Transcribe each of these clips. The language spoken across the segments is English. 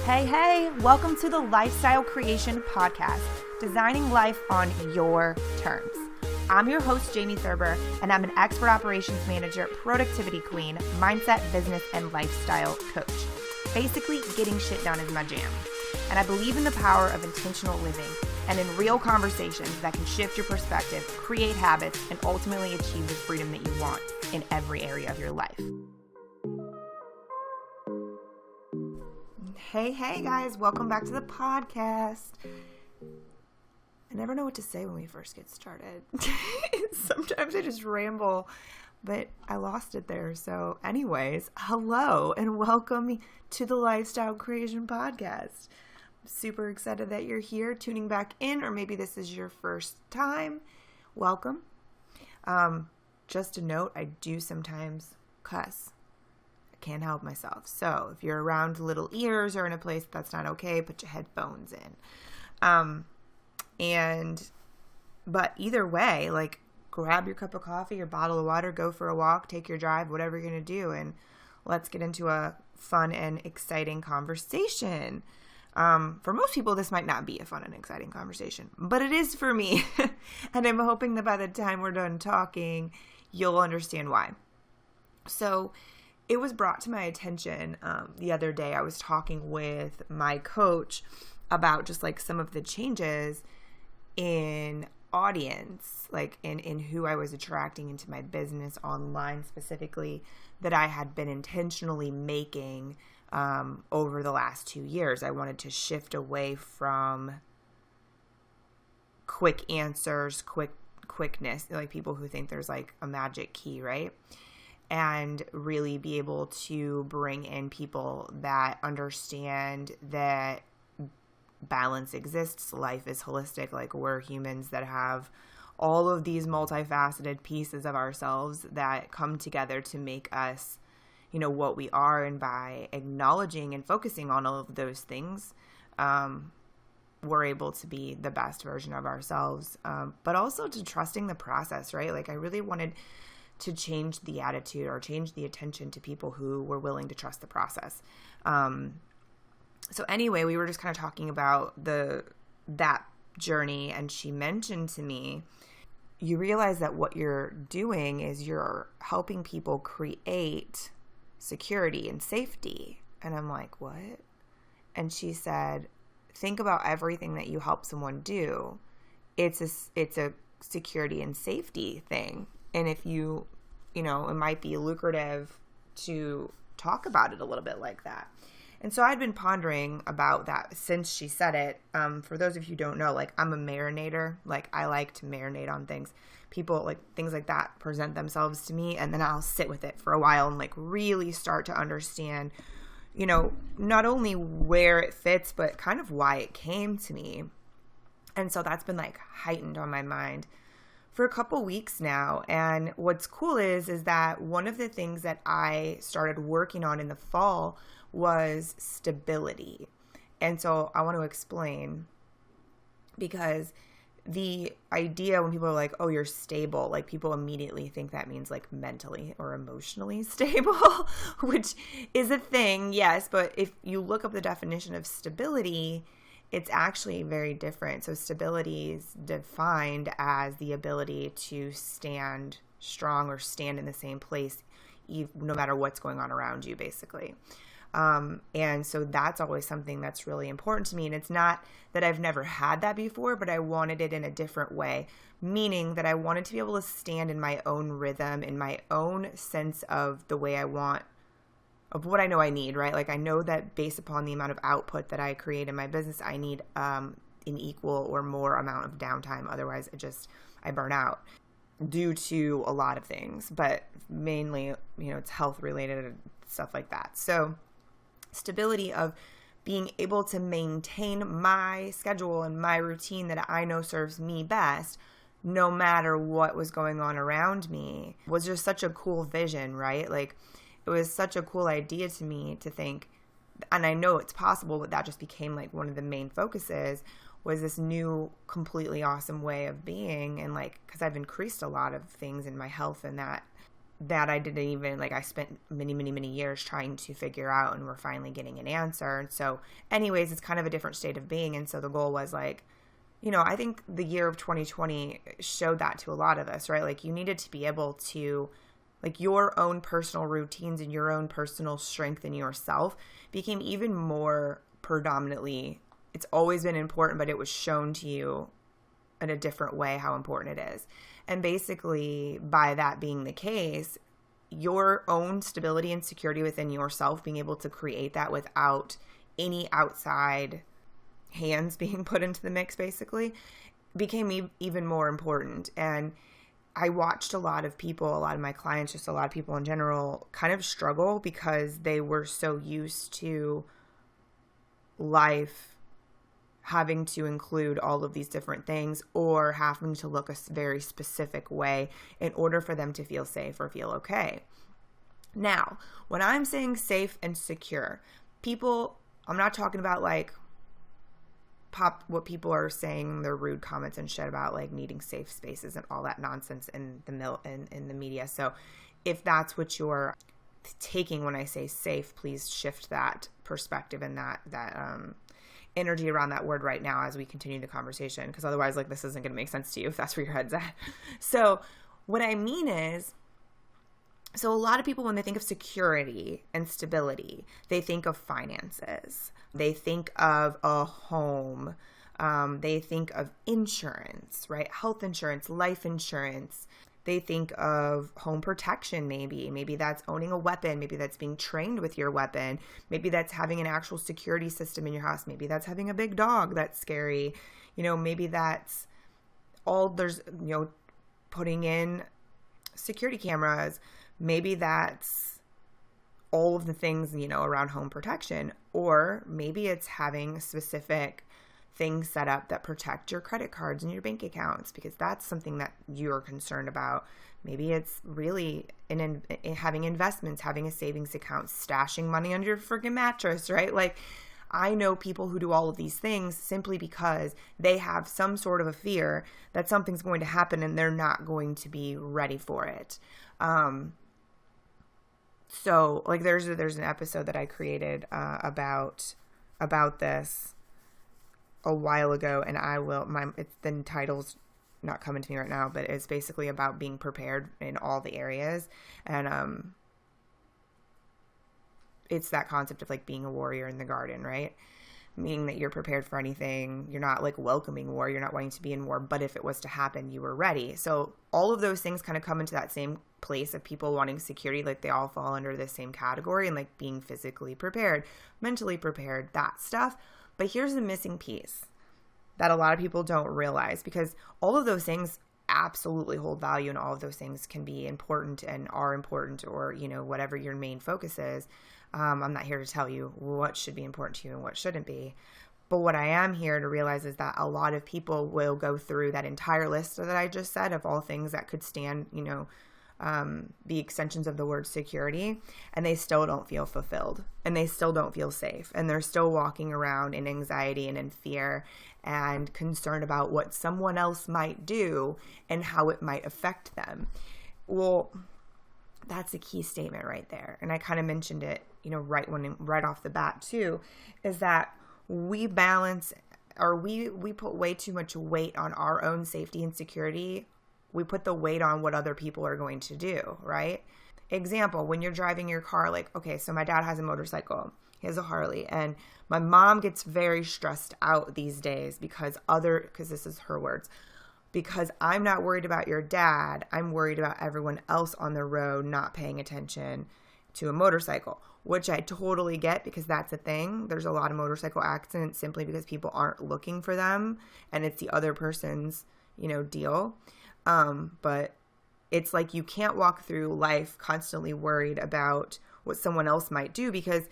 Hey, welcome to the Lifestyle Creation Podcast, designing life on your terms. I'm your host, Jamie Thurber, and I'm an expert operations manager, productivity queen, mindset, business, and lifestyle coach. Basically, getting shit done is my jam. And I believe in the power of intentional living and in real conversations that can shift your perspective, create habits, and ultimately achieve the freedom that you want in every area of your life. Hey guys, welcome back to the podcast. I never know what to say when we first get started. Sometimes I just ramble, but I lost it there. So anyways, hello and welcome to the Lifestyle Creation Podcast. I'm super excited that you're here tuning back in, or maybe this is your first time. Welcome. Just a note, I do sometimes cuss. Can't help myself. So if you're around little ears or in a place that's not okay, put your headphones in. But either way, like, grab your cup of coffee, your bottle of water, go for a walk, take your drive, whatever you're going to do. And let's get into a fun and exciting conversation. For most people, this might not be a fun and exciting conversation, but it is for me. And I'm hoping that by the time we're done talking, you'll understand why. So it was brought to my attention the other day. I was talking with my coach about just like some of the changes in audience, like in who I was attracting into my business online specifically, that I had been intentionally making over the last 2 years. I wanted to shift away from quick answers, quickness, like people who think there's like a magic key, right? And really be able to bring in people that understand that balance exists, life is holistic, like we're humans that have all of these multifaceted pieces of ourselves that come together to make us, you know, what we are. And by acknowledging and focusing on all of those things, we're able to be the best version of ourselves, but also to trusting the process, right? Like I really wanted to change the attitude or change the attention to people who were willing to trust the process. So anyway, we were just kind of talking about that journey, and she mentioned to me, you realize that what you're doing is you're helping people create security and safety. And I'm like, what? And she said, think about everything that you help someone do. It's a security and safety thing. And if you know, it might be lucrative to talk about it a little bit like that. And so I'd been pondering about that since she said it. For those of you who don't know, like I'm a marinator. Like I like to marinate on things. People, like things like that present themselves to me, and then I'll sit with it for a while and like really start to understand, you know, not only where it fits, but kind of why it came to me. And so that's been like heightened on my mind for a couple weeks now. And what's cool is that one of the things that I started working on in the fall was stability. And so I want to explain, because the idea when people are like, oh, you're stable, like people immediately think that means like mentally or emotionally stable, which is a thing, yes. But if you look up the definition of stability, it's actually very different. So stability is defined as the ability to stand strong or stand in the same place, no matter what's going on around you, basically. And so that's always something that's really important to me. And it's not that I've never had that before, but I wanted it in a different way, meaning that I wanted to be able to stand in my own rhythm, in my own sense of the way I want, of what I know I need, right? Like I know that based upon the amount of output that I create in my business, I need an equal or more amount of downtime. Otherwise, I burn out due to a lot of things, but mainly, you know, it's health related and stuff like that. So stability of being able to maintain my schedule and my routine that I know serves me best, no matter what was going on around me, was just such a cool vision, right? Like it was such a cool idea to me to think, and I know it's possible, but that just became like one of the main focuses, was this new, completely awesome way of being. And like, because I've increased a lot of things in my health and that that I didn't even, like, I spent many, many, many years trying to figure out, and we're finally getting an answer. And so anyways, it's kind of a different state of being. And so the goal was like, I think the year of 2020 showed that to a lot of us, right? Like, you needed to be able to, like, your own personal routines and your own personal strength in yourself became even more predominantly, it's always been important, but it was shown to you in a different way how important it is. And basically, by that being the case, your own stability and security within yourself, being able to create that without any outside hands being put into the mix, basically, became even more important. And I watched a lot of people, a lot of my clients, just a lot of people in general, kind of struggle because they were so used to life having to include all of these different things, or having to look a very specific way in order for them to feel safe or feel okay. Now, when I'm saying safe and secure, I'm not talking about like what people are saying, their rude comments and shit about like needing safe spaces and all that nonsense in the media. So if that's what you're taking when I say safe, please shift that perspective and that energy around that word right now as we continue the conversation, because otherwise, like, this isn't going to make sense to you if that's where your head's at. So what I mean is, so a lot of people, when they think of security and stability, they think of finances. They think of a home. They think of insurance, right? Health insurance, life insurance. They think of home protection, maybe. Maybe that's owning a weapon. Maybe that's being trained with your weapon. Maybe that's having an actual security system in your house. Maybe that's having a big dog that's scary. Maybe that's putting in security cameras. Maybe that's all of the things, around home protection. Or maybe it's having having things set up that protect your credit cards and your bank accounts, because that's something that you're concerned about. Maybe it's really having investments, having a savings account, stashing money under your freaking mattress, right? Like, I know people who do all of these things simply because they have some sort of a fear that something's going to happen and they're not going to be ready for it. So like there's an episode that I created about this a while ago, and the title's not coming to me right now, but it's basically about being prepared in all the areas. And it's that concept of like being a warrior in the garden, right? Meaning that you're prepared for anything. You're not like welcoming war. You're not wanting to be in war, but if it was to happen, you were ready. So all of those things kind of come into that same place of people wanting security. Like, they all fall under the same category, and like being physically prepared, mentally prepared, that stuff. But here's the missing piece that a lot of people don't realize, because all of those things absolutely hold value, and all of those things can be important and are important, or, whatever your main focus is. I'm not here to tell you what should be important to you and what shouldn't be. But what I am here to realize is that a lot of people will go through that entire list that I just said of all things that could stand, the extensions of the word security, and they still don't feel fulfilled, and they still don't feel safe, and they're still walking around in anxiety and in fear and concerned about what someone else might do and how it might affect them. Well, that's a key statement right there. And I kind of mentioned it, right off the bat too, is that we balance, or we put way too much weight on our own safety and security. We put the weight on what other people are going to do, right? Example, when you're driving your car, like, okay, so my dad has a motorcycle. He has a Harley, and my mom gets very stressed out these days because this is her words, because I'm not worried about your dad. I'm worried about everyone else on the road not paying attention to a motorcycle, which I totally get, because that's a thing. There's a lot of motorcycle accidents simply because people aren't looking for them, and it's the other person's, deal. But it's like, you can't walk through life constantly worried about what someone else might do, because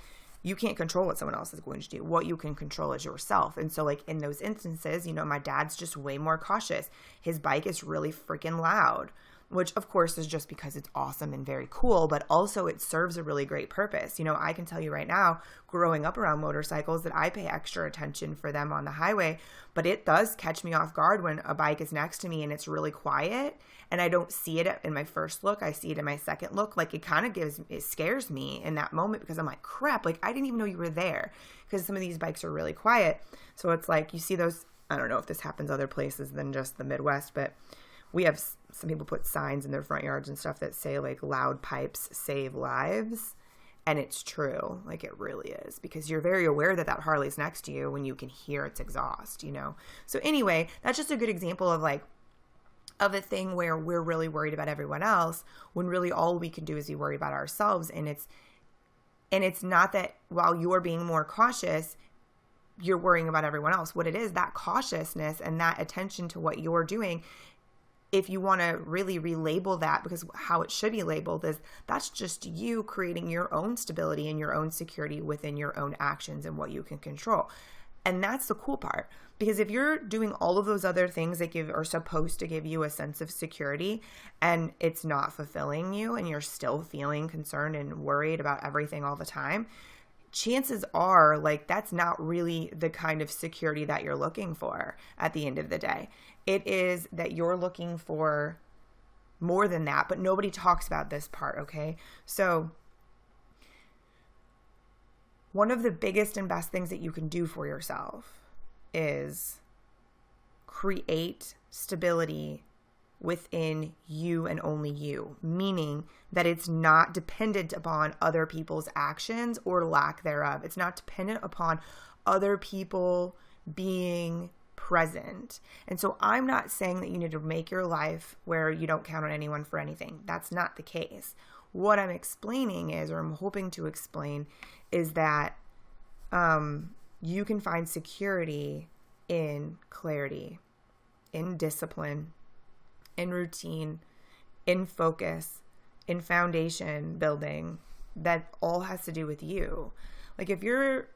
you can't control what someone else is going to do. What you can control is yourself. And so like in those instances, my dad's just way more cautious. His bike is really freaking loud. which of course is just because it's awesome and very cool, but also it serves a really great purpose. You know, I can tell you right now, growing up around motorcycles, that I pay extra attention for them on the highway, but it does catch me off guard when a bike is next to me and it's really quiet and I don't see it in my first look. I see it in my second look. Like it scares me in that moment because I'm like, crap, like I didn't even know you were there, because some of these bikes are really quiet. So it's like you see those, I don't know if this happens other places than just the Midwest, but we have some people put signs in their front yards and stuff that say like loud pipes save lives. And it's true. Like it really is, because you're very aware that Harley's next to you when you can hear its exhaust, you know? So anyway, that's just a good example of like, of a thing where we're really worried about everyone else when really all we can do is be worried about ourselves. And it's not that while you're being more cautious, you're worrying about everyone else. What it is, that cautiousness and that attention to what you're doing, if you want to really relabel that, because how it should be labeled is that's just you creating your own stability and your own security within your own actions and what you can control. And that's the cool part, because if you're doing all of those other things that are supposed to give you a sense of security and it's not fulfilling you and you're still feeling concerned and worried about everything all the time, chances are like that's not really the kind of security that you're looking for at the end of the day. It is that you're looking for more than that, but nobody talks about this part, okay? So one of the biggest and best things that you can do for yourself is create stability within you and only you, meaning that it's not dependent upon other people's actions or lack thereof. It's not dependent upon other people being present. And so I'm not saying that you need to make your life where you don't count on anyone for anything. That's not the case. What I'm explaining is, or I'm hoping to explain, is that you can find security in clarity, in discipline, in routine, in focus, in foundation building. That all has to do with you. Like if you're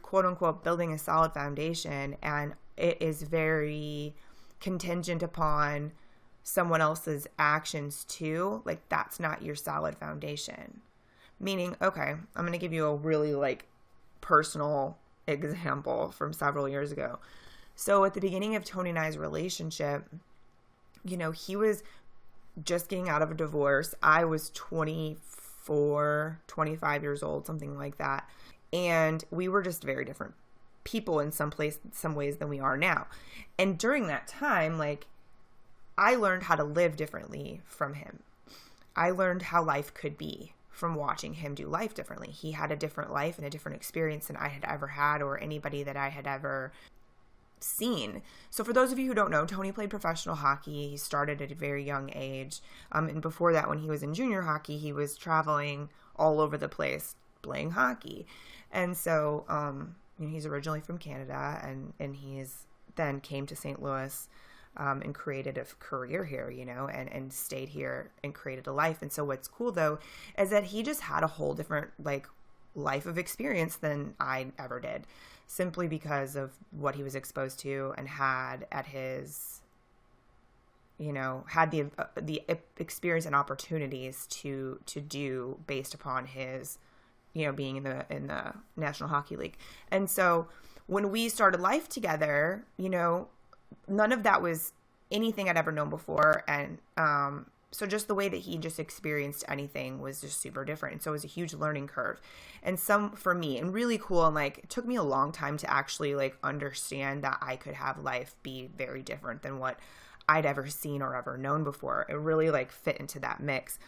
quote unquote building a solid foundation and it is very contingent upon someone else's actions too, like that's not your solid foundation. Meaning, okay, I'm going to give you a really like personal example from several years ago. So at the beginning of Tony and I's relationship, you know, he was just getting out of a divorce. I was 24, 25 years old, something like that. And we were just very different people in some ways than we are now. And during that time, like I learned how to live differently from him. I learned how life could be from watching him do life differently. He had a different life and a different experience than I had ever had or anybody that I had ever seen. So for those of you who don't know, Tony played professional hockey. He started at a very young age. And before that, when he was in junior hockey, he was traveling all over the place playing hockey. And so you know, he's originally from Canada and he's then came to St. Louis and created a career here, you know, and stayed here and created a life. And so what's cool though is that he just had a whole different like life of experience than I ever did, simply because of what he was exposed to and had at his, you know, had the experience and opportunities to do based upon his, you know, being in the National Hockey League. And so when we started life together, you know, none of that was anything I'd ever known before. And so just the way that he just experienced anything was just super different. And so it was a huge learning curve. And for me, and really cool. And like, it took me a long time to actually like understand that I could have life be very different than what I'd ever seen or ever known before. It really like fit into that mix.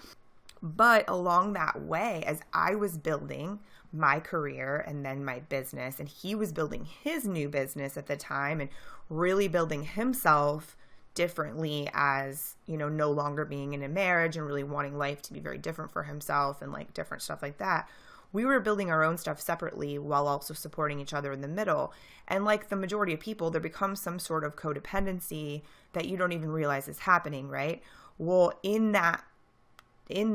But along that way, as I was building my career and then my business, and he was building his new business at the time and really building himself differently as, you know, no longer being in a marriage and really wanting life to be very different for himself and like different stuff like that. We were building our own stuff separately while also supporting each other in the middle. And like the majority of people, there becomes some sort of codependency that you don't even realize is happening, right? Well, in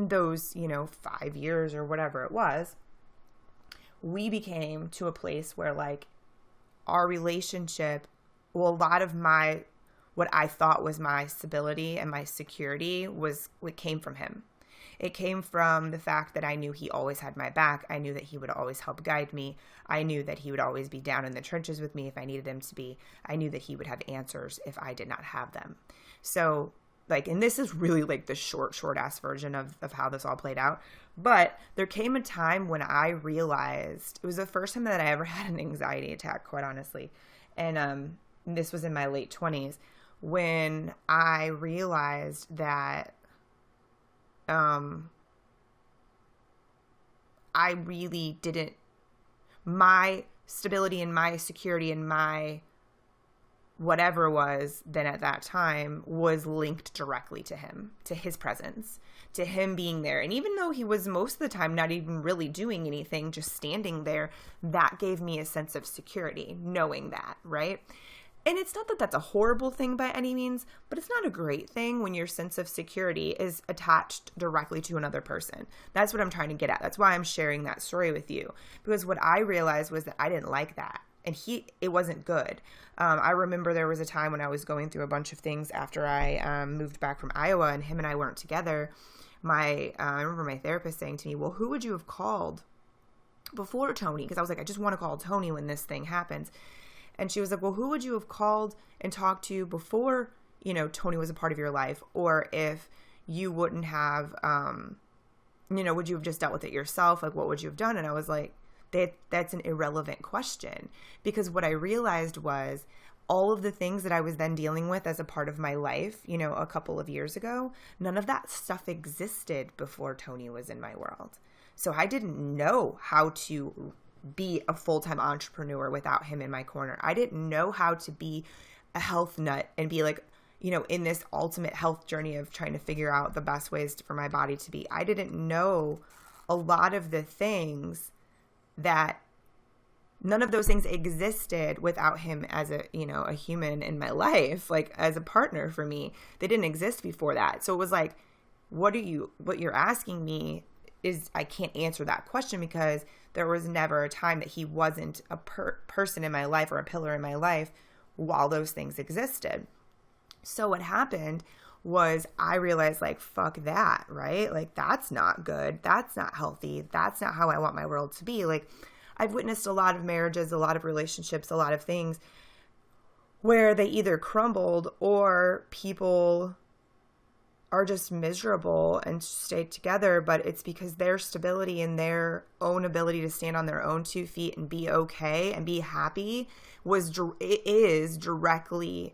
those, you know, 5 years or whatever it was, we became to a place where like our relationship, well, a lot of what I thought was my stability and my security was what came from him. It came from the fact that I knew he always had my back. I knew that he would always help guide me. I knew that he would always be down in the trenches with me if I needed him to be. I knew that he would have answers if I did not have them. So, like, and this is really like the short ass version of how this all played out. But there came a time when I realized, it was the first time that I ever had an anxiety attack, quite honestly. And this was in my late 20s, when I realized that I really didn't, my stability and my security and my whatever was then at that time was linked directly to him, to his presence, to him being there. And even though he was most of the time not even really doing anything, just standing there, that gave me a sense of security, knowing that, right? And it's not that that's a horrible thing by any means, but it's not a great thing when your sense of security is attached directly to another person. That's what I'm trying to get at. That's why I'm sharing that story with you. Because what I realized was that I didn't like that. And it wasn't good. I remember there was a time when I was going through a bunch of things after I moved back from Iowa, and him and I weren't together. I remember my therapist saying to me, well, who would you have called before Tony? Because I was like, I just want to call Tony when this thing happens. And she was like, well, who would you have called and talked to before, Tony was a part of your life? Or if you wouldn't have, would you have just dealt with it yourself? Like, what would you have done? And I was like, that's an irrelevant question, because what I realized was all of the things that I was then dealing with as a part of my life, a couple of years ago, none of that stuff existed before Tony was in my world. So I didn't know how to be a full-time entrepreneur without him in my corner. I didn't know how to be a health nut and be like, in this ultimate health journey of trying to figure out the best ways for my body to be. I didn't know a lot of the things that none of those things existed without him as a human in my life, like as a partner for me. They didn't exist before that. So it was like, what you're asking me is, I can't answer that question, because there was never a time that he wasn't a person in my life or a pillar in my life while those things existed. So what happened was I realized, like, fuck that, right? Like, that's not good. That's not healthy. That's not how I want my world to be. Like, I've witnessed a lot of marriages, a lot of relationships, a lot of things where they either crumbled or people are just miserable and stay together, but it's because their stability and their own ability to stand on their own 2 feet and be okay and be happy is directly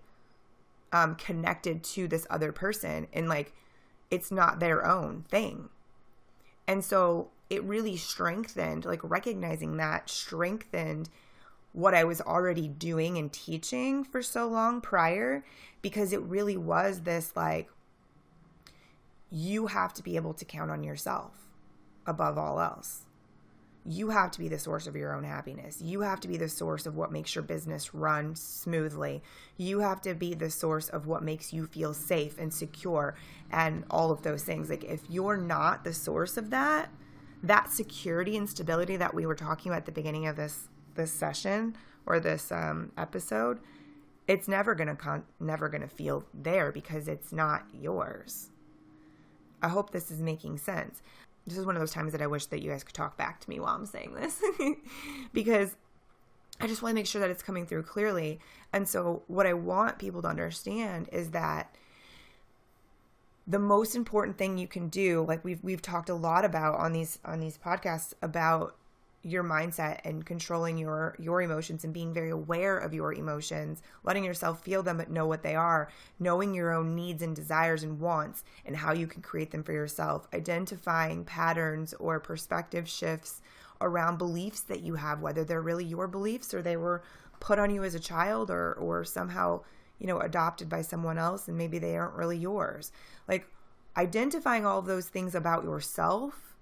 connected to this other person, and like, it's not their own thing. And so it really strengthened, like, recognizing that strengthened what I was already doing and teaching for so long prior, because it really was this, like, you have to be able to count on yourself above all else. You have to be the source of your own happiness. You have to be the source of what makes your business run smoothly. You have to be the source of what makes you feel safe and secure and all of those things. Like, if you're not the source of that security and stability that we were talking about at the beginning of this session or this episode, it's never gonna feel there, because it's not yours. I hope this is making sense. This is one of those times that I wish that you guys could talk back to me while I'm saying this, because I just want to make sure that it's coming through clearly. And so what I want people to understand is that the most important thing you can do, like we've talked a lot about on these podcasts, about your mindset and controlling your emotions and being very aware of your emotions, letting yourself feel them but know what they are, knowing your own needs and desires and wants and how you can create them for yourself, identifying patterns or perspective shifts around beliefs that you have, whether they're really your beliefs or they were put on you as a child or somehow, adopted by someone else, and maybe they aren't really yours. Like, identifying all of those things about yourself.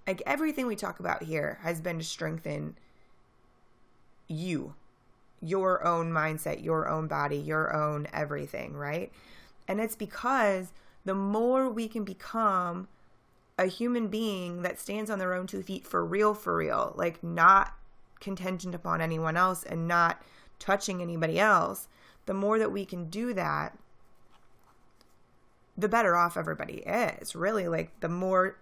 Like, everything we talk about here has been to strengthen you, your own mindset, your own body, your own everything, right? And it's because the more we can become a human being that stands on their own 2 feet for real, like, not contingent upon anyone else and not touching anybody else, the more that we can do that, the better off everybody is. Really, like the more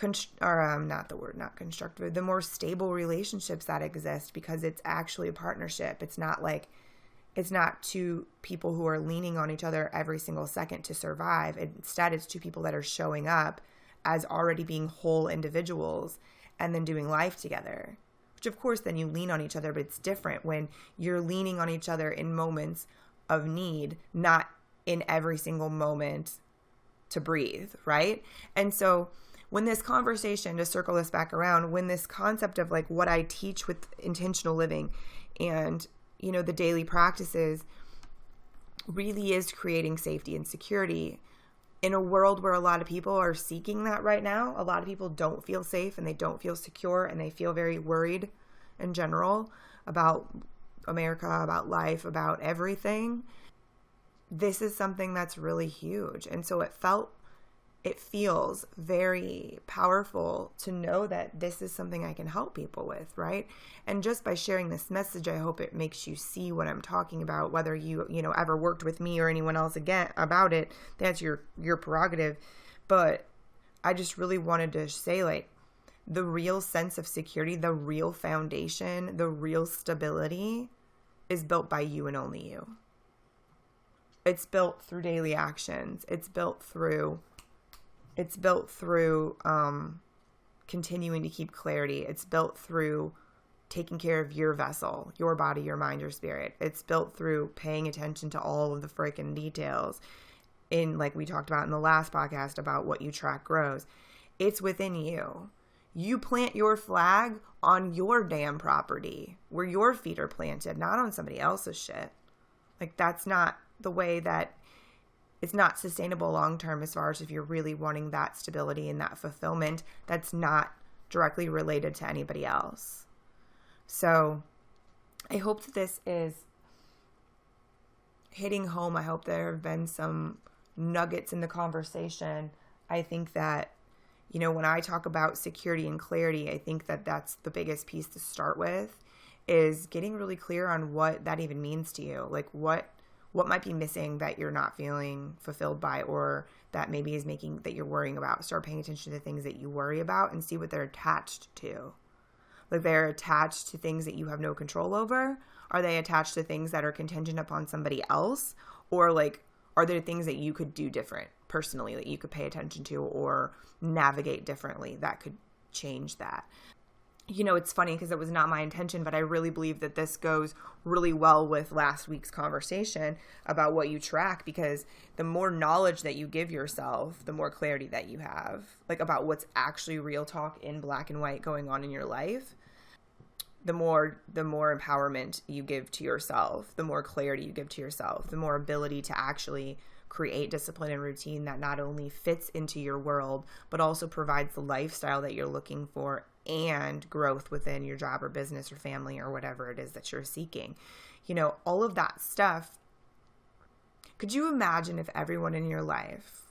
not constructive, the more stable relationships that exist, because it's actually a partnership. It's not two people who are leaning on each other every single second to survive. Instead, it's two people that are showing up as already being whole individuals and then doing life together. Which, of course, then you lean on each other, but it's different when you're leaning on each other in moments of need, not in every single moment to breathe, right? And so when this conversation, to circle this back around, when this concept of like what I teach with intentional living and, you know, the daily practices really is creating safety and security in a world where a lot of people are seeking that right now. A lot of people don't feel safe and they don't feel secure and they feel very worried in general about America, about life, about everything. This is something that's really huge. And so it feels very powerful to know that this is something I can help people with, right? And just by sharing this message, I hope it makes you see what I'm talking about, whether you ever worked with me or anyone else again about it. That's your prerogative. But I just really wanted to say, like, the real sense of security, the real foundation, the real stability is built by you and only you. It's built through daily actions. It's built through continuing to keep clarity. It's built through taking care of your vessel, your body, your mind, your spirit. It's built through paying attention to all of the freaking details in, like we talked about in the last podcast about what you track grows. It's within you. You plant your flag on your damn property where your feet are planted, not on somebody else's shit. Like, that's not the way that it's not sustainable long-term, as far as if you're really wanting that stability and that fulfillment that's not directly related to anybody else. So I hope that this is hitting home. I hope there have been some nuggets in the conversation. I think that, you know, when I talk about security and clarity, I think that that's the biggest piece to start with, is getting really clear on what that even means to you. Like, what might be missing that you're not feeling fulfilled by, or that maybe is making that you're worrying about. Start paying attention to the things that you worry about and see what they're attached to. Like, they're attached to things that you have no control over. Are they attached to things that are contingent upon somebody else? Or, like, are there things that you could do different personally that you could pay attention to or navigate differently that could change that? You know, it's funny because it was not my intention, but I really believe that this goes really well with last week's conversation about what you track, because the more knowledge that you give yourself, the more clarity that you have, like, about what's actually real talk in black and white going on in your life. The more empowerment you give to yourself, the more clarity you give to yourself, the more ability to actually create discipline and routine that not only fits into your world, but also provides the lifestyle that you're looking for and growth within your job or business or family or whatever it is that you're seeking. You know, all of that stuff. Could you imagine if everyone in your life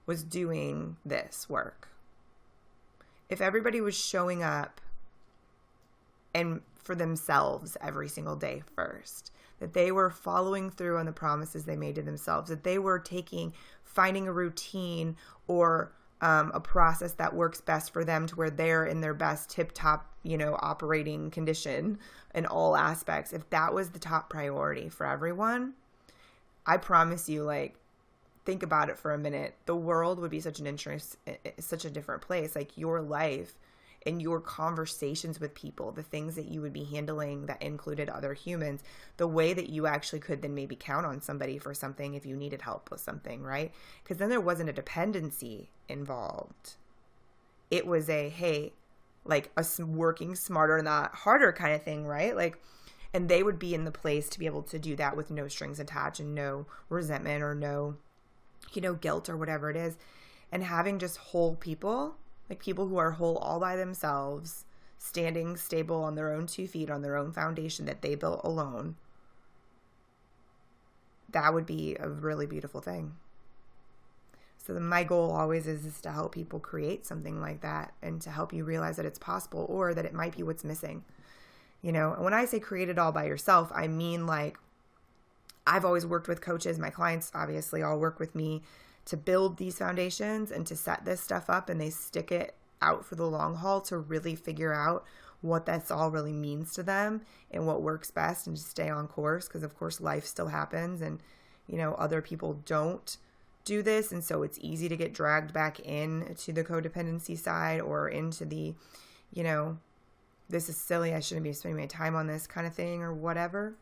was doing this work? If everybody was showing up and for themselves every single day first, that they were following through on the promises they made to themselves, that they were finding a routine or a process that works best for them to where they're in their best tip-top, operating condition in all aspects. If that was the top priority for everyone, I promise you, think about it for a minute. The world would be such a different place. Like, your life and your conversations with people, the things that you would be handling that included other humans, the way that you actually could then maybe count on somebody for something if you needed help with something, right? Because then there wasn't a dependency involved. It was working smarter, not harder kind of thing, right? And they would be in the place to be able to do that with no strings attached and no resentment or no, guilt or whatever it is. And having just whole people, like people who are whole all by themselves, standing stable on their own 2 feet, on their own foundation that they built alone, that would be a really beautiful thing. So my goal always is to help people create something like that and to help you realize that it's possible, or that it might be what's missing. And when I say create it all by yourself, I mean like I've always worked with coaches. My clients obviously all work with me to build these foundations and to set this stuff up, and they stick it out for the long haul to really figure out what that's all really means to them and what works best, and just stay on course, because of course life still happens, and other people don't do this, and so it's easy to get dragged back in to the codependency side or into the this is silly, I shouldn't be spending my time on this kind of thing, or whatever,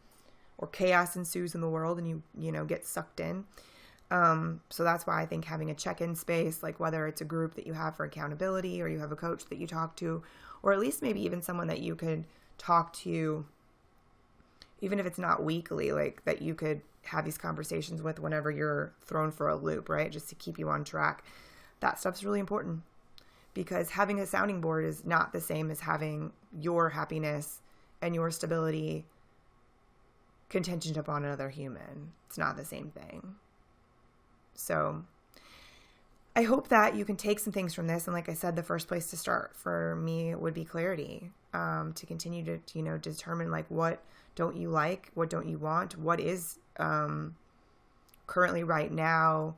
or chaos ensues in the world and you get sucked in. So that's why I think having a check-in space, like whether it's a group that you have for accountability, or you have a coach that you talk to, or at least maybe even someone that you could talk to, even if it's not weekly, like that you could have these conversations with whenever you're thrown for a loop, right? Just to keep you on track. That stuff's really important, because having a sounding board is not the same as having your happiness and your stability contingent upon another human. It's not the same thing. So I hope that you can take some things from this. And like I said, the first place to start for me would be clarity, to continue to, determine like, what don't you like? What don't you want? What is currently right now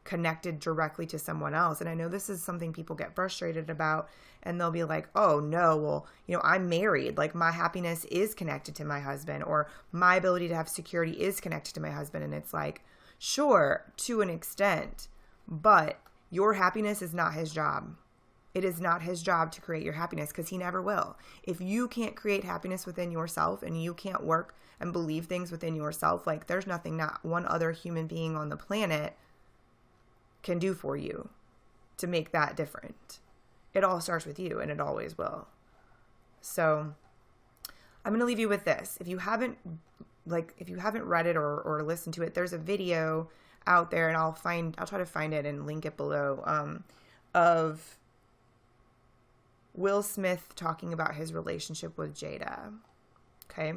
connected directly to someone else? And I know this is something people get frustrated about, and they'll be like, oh no, well, I'm married. Like my happiness is connected to my husband, or my ability to have security is connected to my husband. And it's like, sure, to an extent, but your happiness is not his job. It is not his job to create your happiness, because he never will. If you can't create happiness within yourself, and you can't work and believe things within yourself, like there's nothing not one other human being on the planet can do for you to make that different. It all starts with you, and it always will. So I'm going to leave you with this. If you haven't read it or listened to it, there's a video out there, and I'll try to find it and link it below, of Will Smith talking about his relationship with Jada. Okay.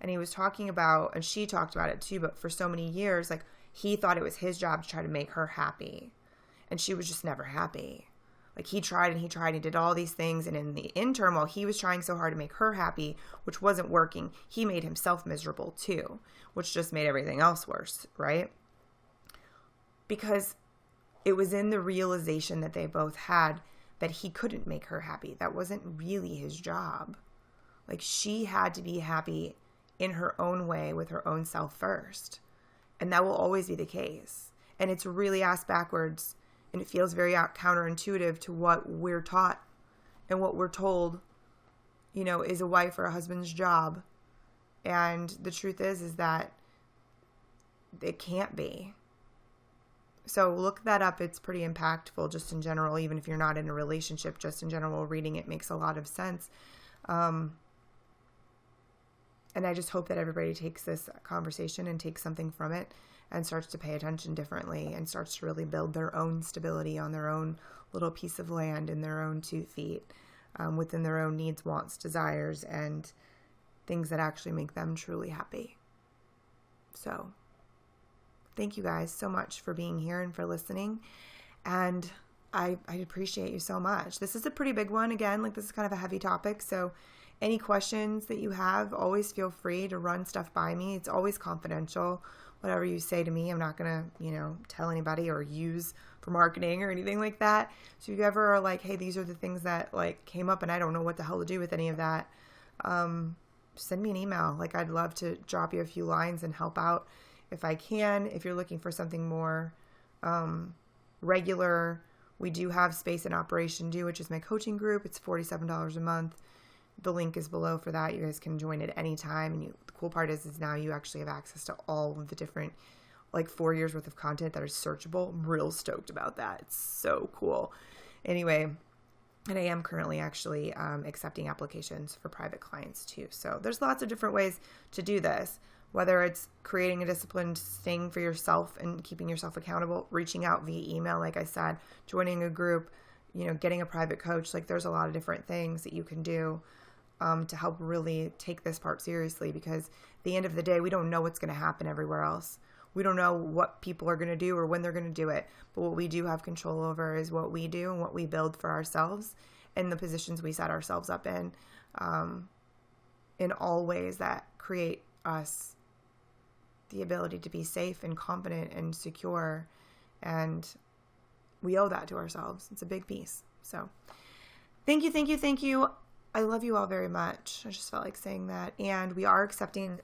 And he was talking about, and she talked about it too, but for so many years, like he thought it was his job to try to make her happy, and she was just never happy. Like he tried and he tried, he did all these things. And in the interim, while he was trying so hard to make her happy, which wasn't working, he made himself miserable too, which just made everything else worse, right? Because it was in the realization that they both had that he couldn't make her happy. That wasn't really his job. Like she had to be happy in her own way with her own self first. And that will always be the case. And it's really ass backwards, and it feels very counterintuitive to what we're taught and what we're told, is a wife or a husband's job. And the truth is that it can't be. So look that up. It's pretty impactful just in general, even if you're not in a relationship, just in general, reading it makes a lot of sense. And I just hope that everybody takes this conversation and takes something from it and starts to pay attention differently and starts to really build their own stability on their own little piece of land in their own 2 feet, within their own needs, wants, desires, and things that actually make them truly happy. So thank you guys so much for being here and for listening. And I appreciate you so much. This is a pretty big one. Again, like this is kind of a heavy topic. So any questions that you have, always feel free to run stuff by me. It's always confidential. Whatever you say to me, I'm not going to, tell anybody or use for marketing or anything like that. So if you ever are like, hey, these are the things that like came up and I don't know what the hell to do with any of that, send me an email. Like I'd love to drop you a few lines and help out if I can. If you're looking for something more regular, we do have Space and Operation Do, which is my coaching group. It's $47 a month. The link is below for that. You guys can join at any time. And the cool part is now you actually have access to all of the different, like 4 years worth of content that is searchable. I'm real stoked about that. It's so cool. Anyway, and I am currently actually accepting applications for private clients too. So there's lots of different ways to do this, whether it's creating a disciplined thing for yourself and keeping yourself accountable, reaching out via email, like I said, joining a group, getting a private coach. Like there's a lot of different things that you can do to help really take this part seriously, because at the end of the day, we don't know what's going to happen everywhere else. We don't know what people are going to do or when they're going to do it. But what we do have control over is what we do and what we build for ourselves and the positions we set ourselves up in. in all ways that create us the ability to be safe and confident and secure. And we owe that to ourselves. It's a big piece. So thank you, thank you, thank you. I love you all very much. I just felt like saying that. And we are accepting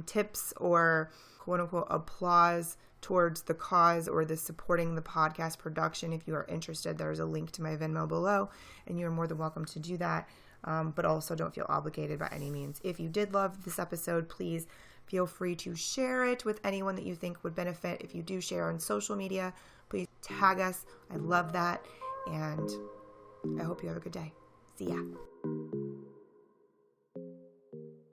tips or quote unquote applause towards the cause or the supporting the podcast production. If you are interested, there's a link to my Venmo below, and you're more than welcome to do that. But also don't feel obligated by any means. If you did love this episode, please feel free to share it with anyone that you think would benefit. If you do share on social media, please tag us. I love that. And I hope you have a good day. See ya.